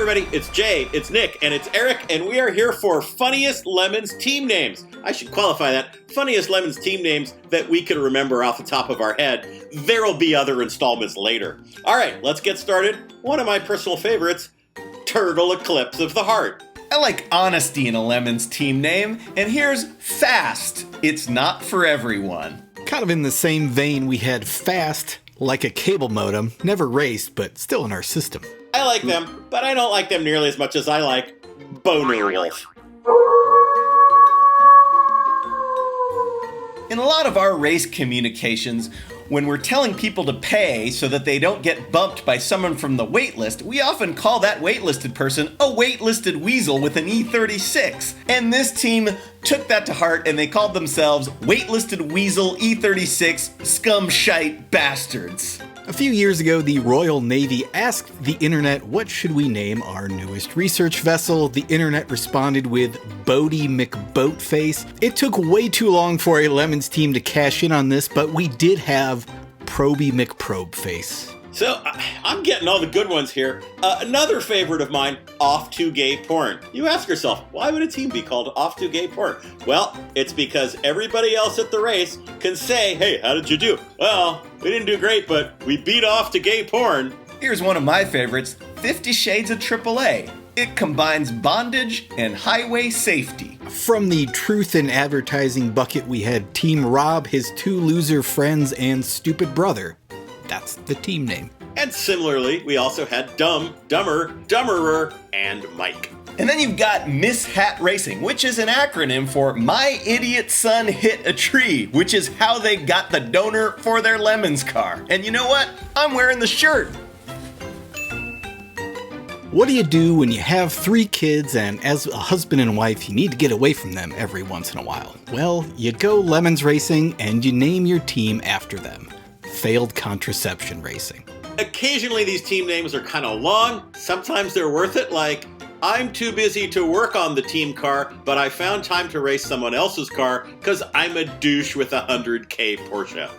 everybody, it's Jay, it's Nick, and it's Eric, and we are here for Funniest Lemons Team Names. I should qualify that. Funniest Lemons Team Names that we can remember off the top of our head. There'll be other installments later. All right, let's get started. One of my personal favorites, Turtle Eclipse of the Heart. I like honesty in a Lemons team name, and here's Fast. It's not for everyone. Kind of in the same vein, we had Fast, like a cable modem, never raced, but still in our system. I like them, but I don't like them nearly as much as I like Boner Wolf. In a lot of our race communications, when we're telling people to pay so that they don't get bumped by someone from the waitlist, we often call that waitlisted person a waitlisted weasel with an E36. And this team took that to heart and they called themselves Waitlisted Weasel E36 Scum Shite Bastards. A few years ago, the Royal Navy asked the internet, what should we name our newest research vessel? The internet responded with Bodie McBoatface. It took way too long for a Lemons team to cash in on this, but we did have Proby McProbeface. So, I'm getting all the good ones here. Another favorite of mine, Off to Gay Porn. You ask yourself, why would a team be called Off to Gay Porn? Well, it's because everybody else at the race can say, hey, how did you do? Well, we didn't do great, but we beat off to gay porn. Here's one of my favorites, 50 Shades of AAA. It combines bondage and highway safety. From the truth in advertising bucket, we had Team Rob, his two loser friends, and stupid brother. That's the team name. And similarly, we also had Dumb, Dumber, Dumberer, and Mike. And then you've got Miss Hat Racing, which is an acronym for My Idiot Son Hit a Tree, which is how they got the donor for their Lemons car. And you know what? I'm wearing the shirt. What do you do when you have 3 kids and as a husband and wife you need to get away from them every once in a while? Well, you go Lemons Racing and you name your team after them. Failed Contraception Racing. Occasionally these team names are kind of long. Sometimes they're worth it, like I'm too busy to work on the team car, but I found time to race someone else's car because I'm a douche with a 100K Porsche.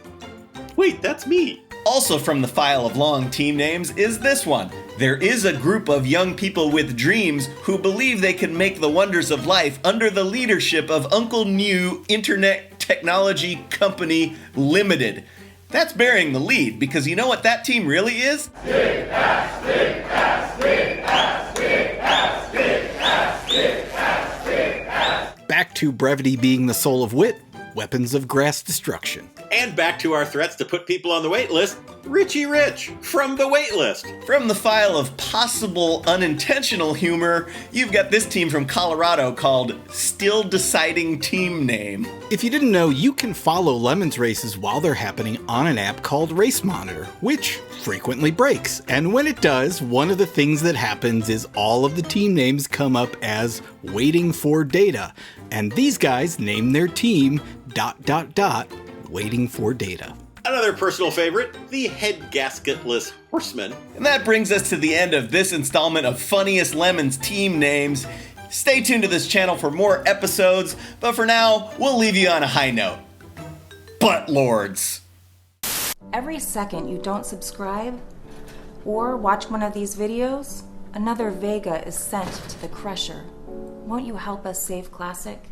Wait, that's me. Also from the file of long team names is this one. There is a group of young people with dreams who believe they can make the wonders of life under the leadership of Uncle New Internet Technology Company Limited. That's bearing the lead, because you know what that team really is? Big ass, big ass, big ass, big ass, big ass, big ass, big ass. Back to brevity being the soul of wit, weapons of grass destruction. And back to our threats to put people on the wait list, Richie Rich from the wait list. From the file of possible unintentional humor, you've got this team from Colorado called Still Deciding Team Name. If you didn't know, you can follow Lemons races while they're happening on an app called Race Monitor, which frequently breaks. And when it does, one of the things that happens is all of the team names come up as waiting for data. And these guys name their team ... waiting for data. Another personal favorite, the head gasketless horseman. And that brings us to the end of this installment of Funniest Lemons Team Names. Stay tuned to this channel for more episodes, but for now, we'll leave you on a high note. Butt Lords. Every second you don't subscribe or watch one of these videos, another Vega is sent to the Crusher. Won't you help us save Classic?